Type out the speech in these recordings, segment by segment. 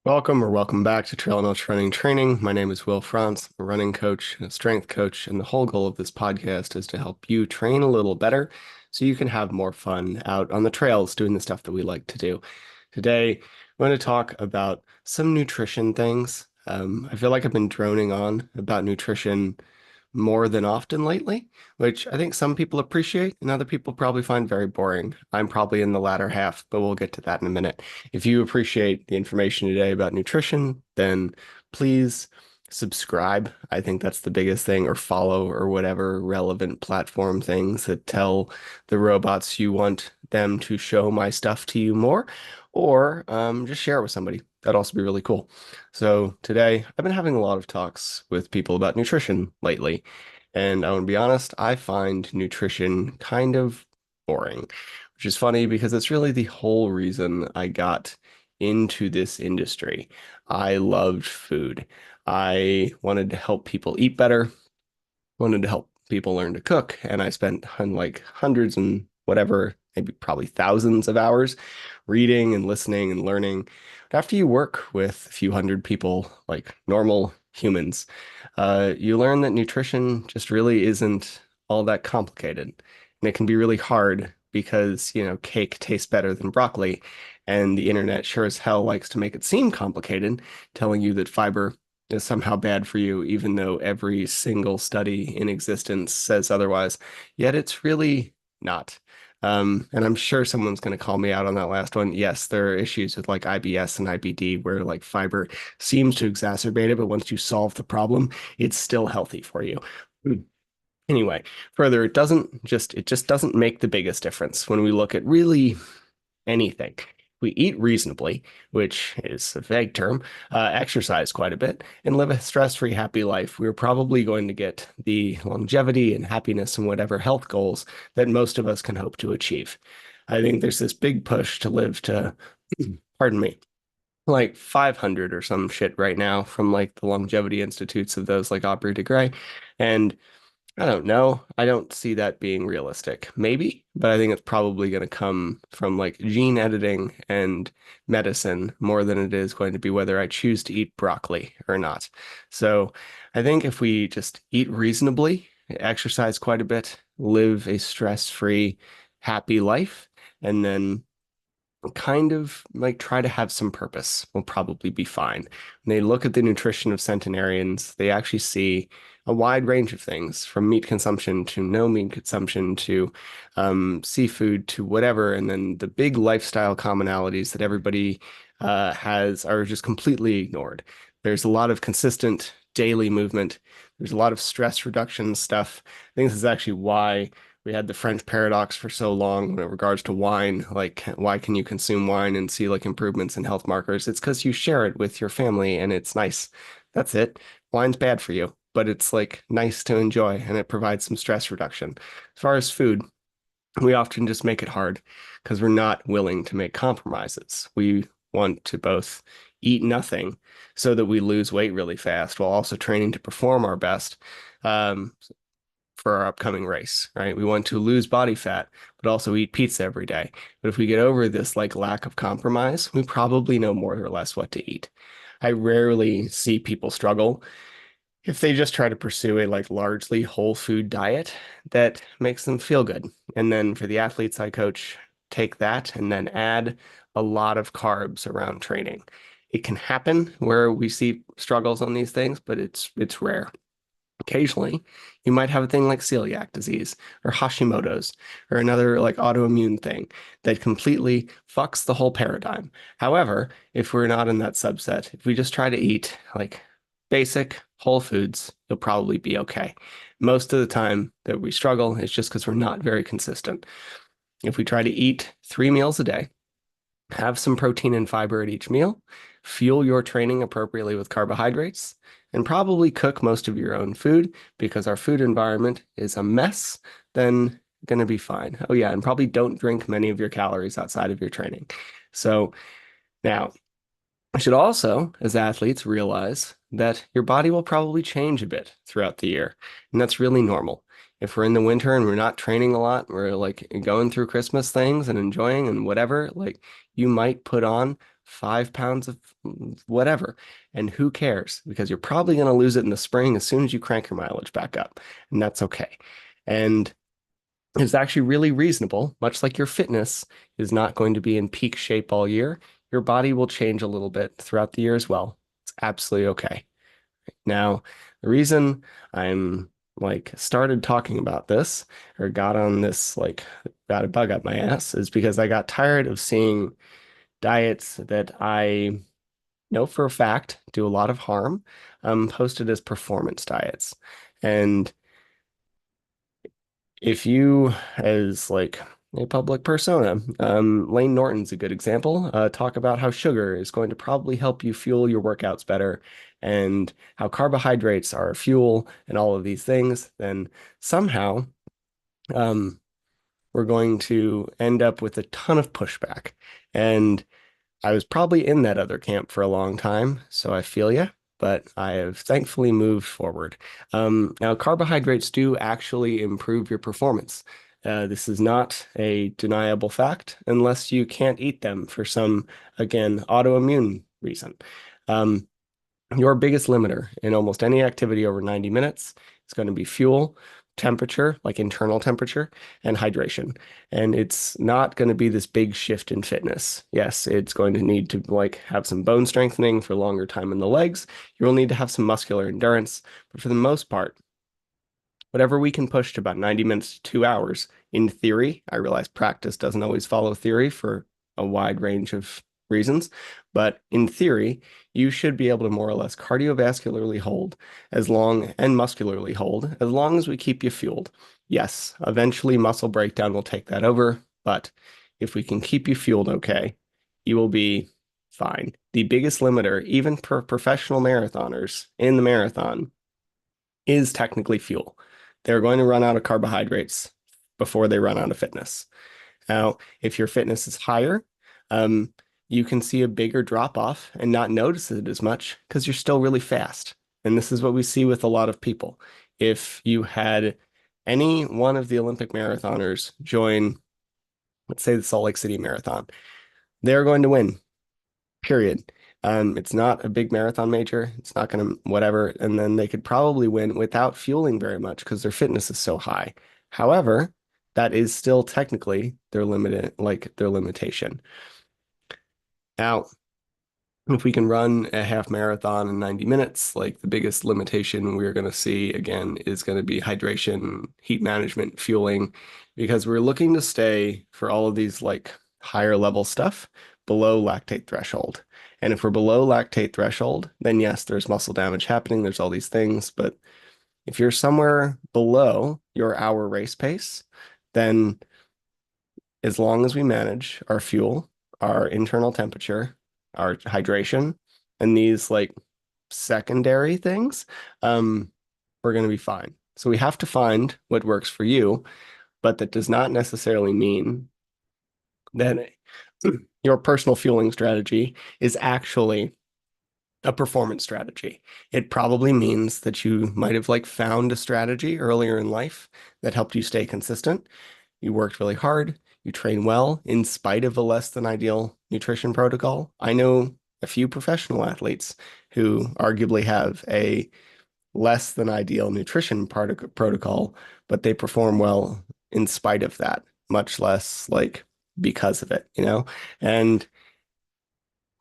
Welcome back to Trail and Ultra Running Training. My name is Will Franz, I'm a running coach and a strength coach, and the whole goal of this podcast is to help you train a little better so you can have more fun out on the trails doing the stuff that we like to do. Today, I'm going to talk about some nutrition things. I feel like I've been droning on about nutrition more than often lately, which I think some people appreciate and other people probably find very boring. I'm probably in the latter half, but we'll get to that in a minute. If you appreciate the information today about nutrition, then please subscribe. I think that's the biggest thing, or follow, or whatever relevant platform things that tell the robots you want them to show my stuff to you more, or just share it with somebody. That'd also be really cool. So today, I've been having a lot of talks with people about nutrition lately, and I want to be honest, I find nutrition kind of boring, which is funny because it's really the whole reason I got into this industry. I loved food. I wanted to help people eat better, wanted to help people learn to cook, and I spent like hundreds and whatever, maybe probably thousands of hours reading and listening and learning. But after you work with a few hundred people, like normal humans, you learn that nutrition just really isn't all that complicated. And it can be really hard because, cake tastes better than broccoli. And the internet sure as hell likes to make it seem complicated, telling you that fiber is somehow bad for you, even though every single study in existence says otherwise. Yet it's really not. And I'm sure someone's going to call me out on that last one. Yes, there are issues with like IBS and IBD where like fiber seems to exacerbate it, but once you solve the problem, it's still healthy for you. Anyway, further, it just doesn't make the biggest difference when we look at really anything. We eat reasonably, which is a vague term, exercise quite a bit, and live a stress-free, happy life. We're probably going to get the longevity and happiness and whatever health goals that most of us can hope to achieve. I think there's this big push to live to, pardon me, like 500 or some shit right now from like the longevity institutes of those like Aubrey de Grey. And I don't know. I don't see that being realistic. Maybe, but I think it's probably going to come from like gene editing and medicine more than it is going to be whether I choose to eat broccoli or not. So I think if we just eat reasonably, exercise quite a bit, live a stress-free, happy life, and then kind of like try to have some purpose, we'll probably be fine. When they look at the nutrition of centenarians, they actually see a wide range of things from meat consumption to no meat consumption to seafood to whatever. And then the big lifestyle commonalities that everybody has are just completely ignored. There's a lot of consistent daily movement. There's a lot of stress reduction stuff. I think this is actually why we had the French paradox for so long in regards to wine. Like, why can you consume wine and see like improvements in health markers? It's because you share it with your family and it's nice. That's it. Wine's bad for you, but it's like nice to enjoy and it provides some stress reduction. As far as food, we often just make it hard because we're not willing to make compromises. We want to both eat nothing so that we lose weight really fast while also training to perform our best. Um, for our upcoming race, right? We want to lose body fat, but also eat pizza every day. But if we get over this like lack of compromise, we probably know more or less what to eat. I rarely see people struggle if they just try to pursue a like largely whole food diet that makes them feel good. And then for the athletes I coach, take that and then add a lot of carbs around training. It can happen where we see struggles on these things, but it's rare. Occasionally, you might have a thing like celiac disease or Hashimoto's or another like autoimmune thing that completely fucks the whole paradigm. However, if we're not in that subset, if we just try to eat like basic whole foods, you'll probably be okay. Most of the time that we struggle is just because we're not very consistent. If we try to eat 3 meals a day, have some protein and fiber at each meal, fuel your training appropriately with carbohydrates, and probably cook most of your own food because our food environment is a mess, then gonna be fine. Oh yeah, and probably don't drink many of your calories outside of your training. So now, I should also, as athletes, realize that your body will probably change a bit throughout the year, and that's really normal. If we're in the winter and we're not training a lot, we're like going through Christmas things and enjoying and whatever, like You might put on 5 pounds of whatever, and who cares? Because you're probably going to lose it in the spring as soon as you crank your mileage back up, and that's okay. And it's actually really reasonable, much like your fitness is not going to be in peak shape all year. Your body will change a little bit throughout the year as well. It's absolutely okay. Now, the reason I'm like started talking about this or got on this like got a bug up my ass is because I got tired of seeing diets that I know for a fact do a lot of harm, posted as performance diets. And if you, as like a public persona, Lane Norton's a good example, talk about how sugar is going to probably help you fuel your workouts better and how carbohydrates are fuel and all of these things, then somehow um, we're going to end up with a ton of pushback. And I was probably in that other camp for a long time, so I feel you, but I have thankfully moved forward. Now, carbohydrates do actually improve your performance. This is not a deniable fact unless you can't eat them for some, again, autoimmune reason. Um, your biggest limiter in almost any activity over 90 minutes is going to be fuel, temperature, like internal temperature, and hydration. And it's not going to be this big shift in fitness. Yes, it's going to need to like have some bone strengthening for longer time in the legs. You'll need to have some muscular endurance, but for the most part, whatever we can push to about 90 minutes to 2 hours, in theory, I realize practice doesn't always follow theory for a wide range of reasons, but in theory, you should be able to more or less cardiovascularly hold as long and muscularly hold as long as we keep you fueled. Yes, eventually muscle breakdown will take that over, but if we can keep you fueled okay, you will be fine. The biggest limiter, even for professional marathoners in the marathon, is technically fuel. They're going to run out of carbohydrates before they run out of fitness. Now, if your fitness is higher, you can see a bigger drop off and not notice it as much because you're still really fast. And this is what we see with a lot of people. If you had any one of the Olympic marathoners join, let's say the Salt Lake City Marathon, they're going to win, period. It's not a big marathon major. It's not going to whatever. And then they could probably win without fueling very much because their fitness is so high. However, that is still technically their limited, like their limitation. Now, if we can run a half marathon in 90 minutes, like the biggest limitation we're going to see again is going to be hydration, heat management, fueling, because we're looking to stay for all of these like higher level stuff below lactate threshold. And if we're below lactate threshold, then yes, there's muscle damage happening. There's all these things. But if you're somewhere below your hour race pace, then as long as we manage our fuel, our internal temperature, our hydration, and these like secondary things, we're going to be fine. So we have to find what works for you, but that does not necessarily mean that your personal fueling strategy is actually a performance strategy. It probably means that you might have like found a strategy earlier in life that helped you stay consistent. You worked really hard, you train well in spite of a less than ideal nutrition protocol. I know a few professional athletes who arguably have a less than ideal nutrition protocol, but they perform well in spite of that, much less like because of it, you know? And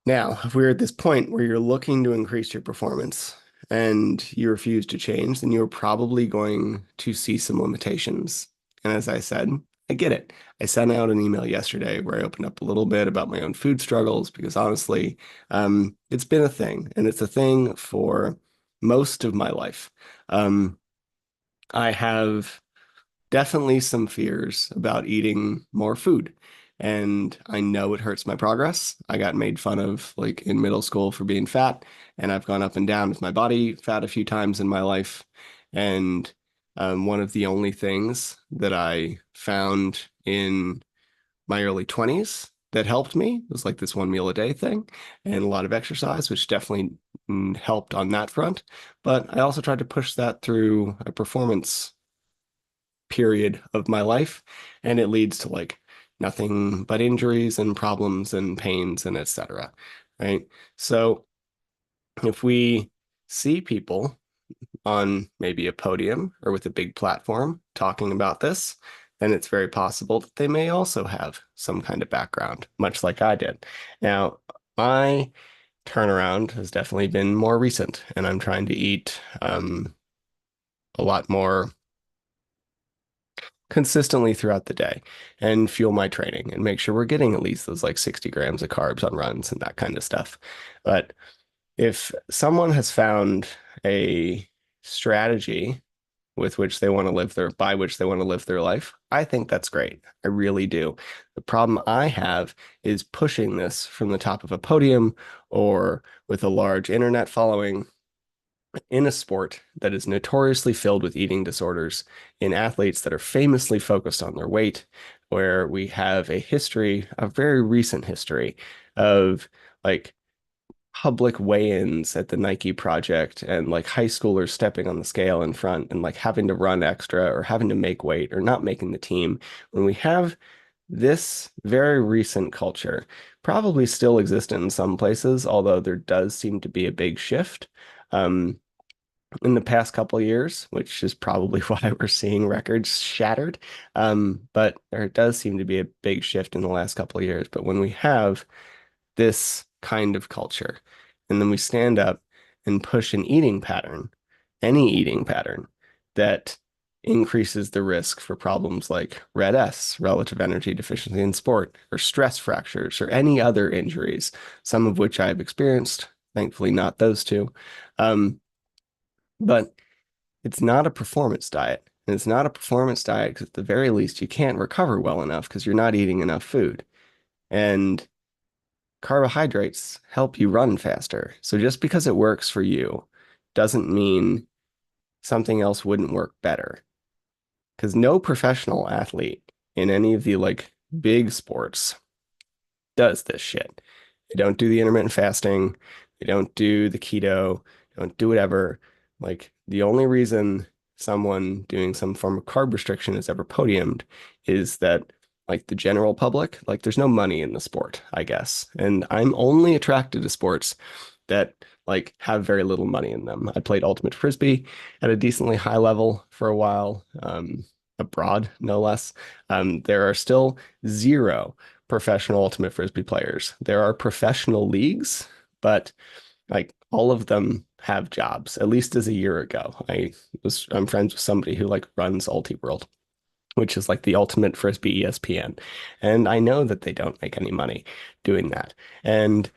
now, if we're at this point where you're looking to increase your performance and you refuse to change, then you're probably going to see some limitations. And as I said, I get it. I sent out an email yesterday where I opened up a little bit about my own food struggles because honestly, it's been a thing and it's a thing for most of my life. I have definitely some fears about eating more food. And I know it hurts my progress. I got made fun of like in middle school for being fat, and I've gone up and down with my body fat a few times in my life. And one of the only things that I found in my early 20s that helped me was like this 1 meal a day thing and a lot of exercise, which definitely helped on that front. But I also tried to push that through a performance period of my life, and it leads to like nothing but injuries and problems and pains and etc. Right? So if we see people on maybe a podium or with a big platform talking about this, then it's very possible that they may also have some kind of background, much like I did. Now, my turnaround has definitely been more recent, and I'm trying to eat a lot more consistently throughout the day and fuel my training and make sure we're getting at least those like 60 grams of carbs on runs and that kind of stuff. But if someone has found a strategy with which they want to live their by which they want to live their life, I think that's great. I really do. The problem I have is pushing this from the top of a podium or with a large internet following in a sport that is notoriously filled with eating disorders, in athletes that are famously focused on their weight, where we have a history, a very recent history of like public weigh-ins at the Nike project and like high schoolers stepping on the scale in front and like having to run extra or having to make weight or not making the team. When we have this very recent culture, probably still existent in some places, although there does seem to be a big shift. Um, in the past couple of years, which is probably why we're seeing records shattered. But there does seem to be a big shift in the last couple of years. But when we have this kind of culture, and then we stand up and push an eating pattern, any eating pattern that increases the risk for problems like RED-S, relative energy deficiency in sport, or stress fractures, or any other injuries, some of which I've experienced, thankfully not those two. Um, but it's not a performance diet. And it's not a performance diet because at the very least you can't recover well enough because you're not eating enough food. And carbohydrates help you run faster. So just because it works for you doesn't mean something else wouldn't work better. Because no professional athlete in any of the like big sports does this shit. They don't do the intermittent fasting. They don't do the keto. They don't do whatever. Like the only reason someone doing some form of carb restriction is ever podiumed is that like the general public, like there's no money in the sport, I guess. And I'm only attracted to sports that like have very little money in them. I played ultimate frisbee at a decently high level for a while, abroad, no less. There are still zero professional ultimate frisbee players. There are professional leagues, but like all of them have jobs, at least as a year ago. I'm friends with somebody who like runs Ultiworld, which is like the ultimate frisbee ESPN. And I know that they don't make any money doing that. And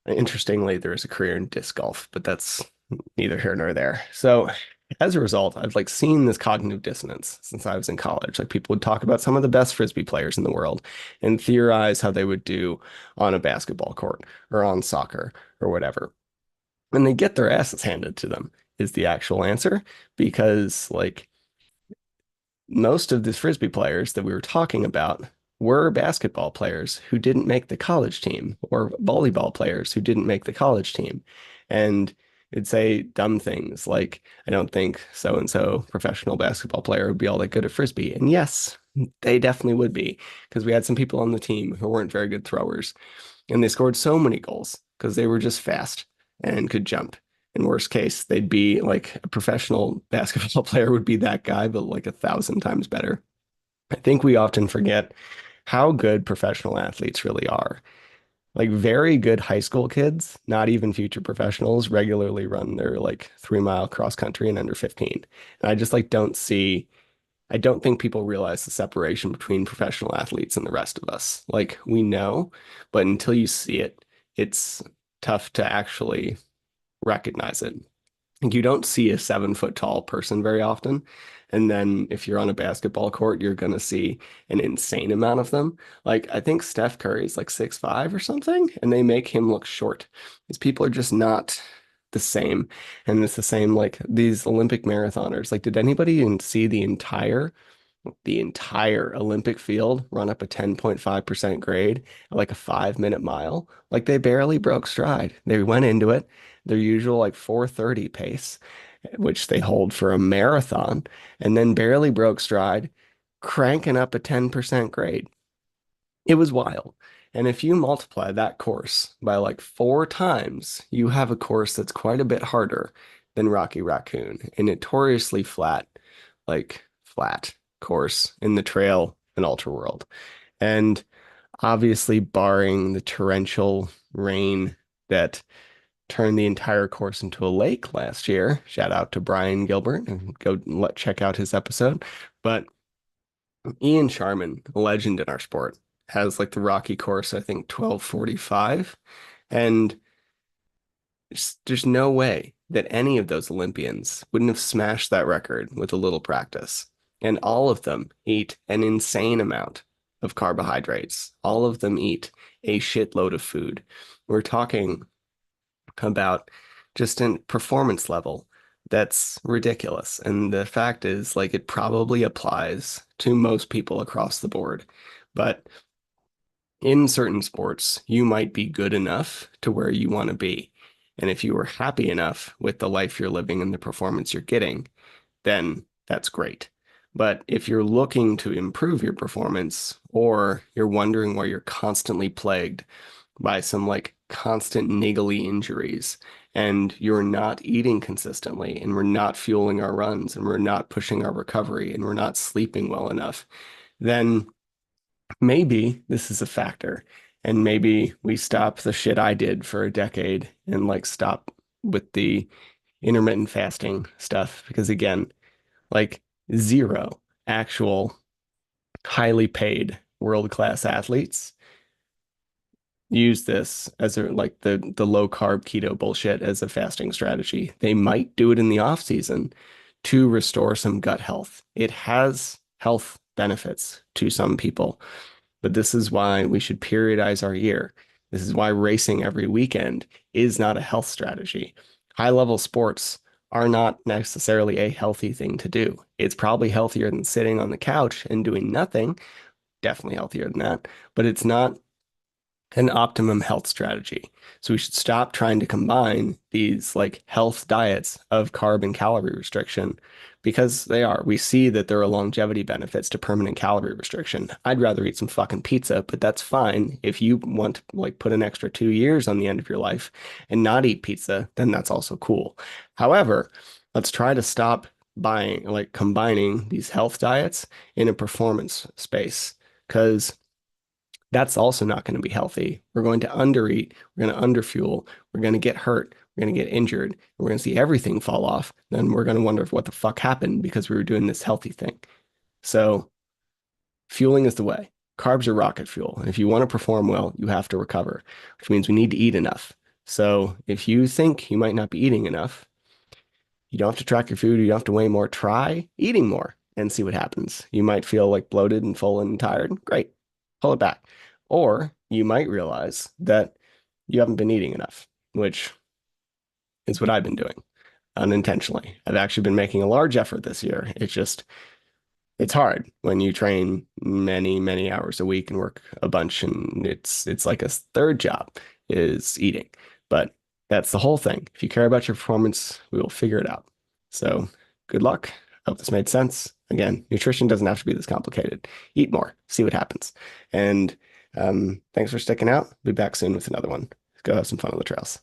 interestingly, there is a career in disc golf, but that's neither here nor there. So as a result, I've like seen this cognitive dissonance since I was in college. Like people would talk about some of the best frisbee players in the world and theorize how they would do on a basketball court or on soccer or whatever. And they get their asses handed to them is the actual answer because like most of the frisbee players that we were talking about were basketball players who didn't make the college team or volleyball players who didn't make the college team. And it'd say dumb things like, I don't think so and so professional basketball player would be all that good at frisbee. And yes, they definitely would be because we had some people on the team who weren't very good throwers and they scored so many goals because they were just fast and could jump. In worst case, they'd be like a professional basketball player would be that guy, but like 1,000 times better. I think we often forget how good professional athletes really are. Like very good high school kids, not even future professionals, regularly run their like 3 mile cross country in under 15. And I just like I don't think people realize the separation between professional athletes and the rest of us. Like we know, but until you see it, it's tough to actually recognize it. You don't see a 7 foot tall person very often. And then if you're on a basketball court, you're going to see an insane amount of them. Like I think Steph Curry's like 6'5" or something, and they make him look short. These people are just not the same. And it's the same like these Olympic marathoners. Like, did anybody even see the entire Olympic field run up a 10.5% grade at like a 5 minute mile? Like they barely broke stride. They went into it, their usual like 4:30 pace, which they hold for a marathon, and then barely broke stride, cranking up a 10% grade. It was wild. And if you multiply that course by like 4 times, you have a course that's quite a bit harder than Rocky Raccoon, a notoriously flat, like flat course in the trail and ultra world. And obviously, barring the torrential rain that turned the entire course into a lake last year, shout out to Brian Gilbert and go check out his episode. But Ian Sharman, a legend in our sport, has like the Rocky course, I think 12:45. And there's no way that any of those Olympians wouldn't have smashed that record with a little practice. And all of them eat an insane amount of carbohydrates. All of them eat a shitload of food. We're talking about just a performance level that's ridiculous. And the fact is, like, it probably applies to most people across the board. But in certain sports, you might be good enough to where you want to be. And if you are happy enough with the life you're living and the performance you're getting, then that's great. But if you're looking to improve your performance, or you're wondering why you're constantly plagued by some like constant niggly injuries, and you're not eating consistently, and we're not fueling our runs, and we're not pushing our recovery, and we're not sleeping well enough, then maybe this is a factor. And maybe we stop the shit I did for a decade and like stop with the intermittent fasting stuff. Because again, like zero actual highly paid world-class athletes use this as a like the low carb keto bullshit as a fasting strategy. They might do it in the off season to restore some gut health. It has health benefits to some people, but this is why we should periodize our year. This is why racing every weekend is not a health strategy. High level sports are not necessarily a healthy thing to do. It's probably healthier than sitting on the couch and doing nothing, definitely healthier than that, but it's not an optimum health strategy. So we should stop trying to combine these like health diets of carb and calorie restriction because they are. We see that there are longevity benefits to permanent calorie restriction. I'd rather eat some fucking pizza, but that's fine. If you want to like put an extra 2 years on the end of your life and not eat pizza, then that's also cool. However, let's try to stop buying like combining these health diets in a performance space because that's also not going to be healthy. We're going to undereat, we're going to underfuel, we're going to get hurt, we're going to get injured, we're going to see everything fall off. Then we're going to wonder what the fuck happened because we were doing this healthy thing. So fueling is the way. Carbs are rocket fuel. And if you want to perform well, you have to recover, which means we need to eat enough. So if you think you might not be eating enough, you don't have to track your food, you don't have to weigh more. Try eating more and see what happens. You might feel like bloated and full and tired. Great. Pull it back. Or you might realize that you haven't been eating enough, which is what I've been doing unintentionally. I've actually been making a large effort this year. It's hard when you train many, many hours a week and work a bunch, and it's like a third job is eating. But that's the whole thing. If you care about your performance, we will figure it out. So good luck. Hope this made sense. Again, nutrition doesn't have to be this complicated. Eat more, see what happens. And thanks for sticking out. Be back soon with another one. Go have some fun on the trails.